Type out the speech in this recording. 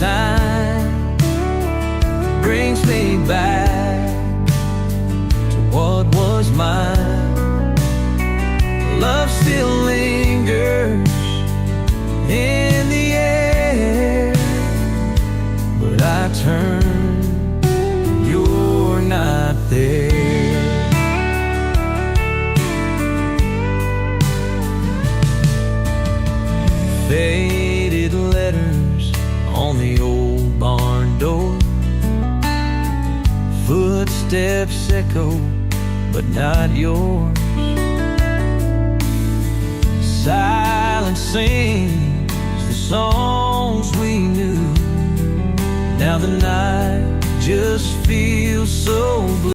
time brings me back to what was mine. Love still lingers in the air, but I turn and you're not there. Faded letters on the old barn door, footsteps echo, but not yours. Silence sings the songs we knew. Now the night just feels so blue.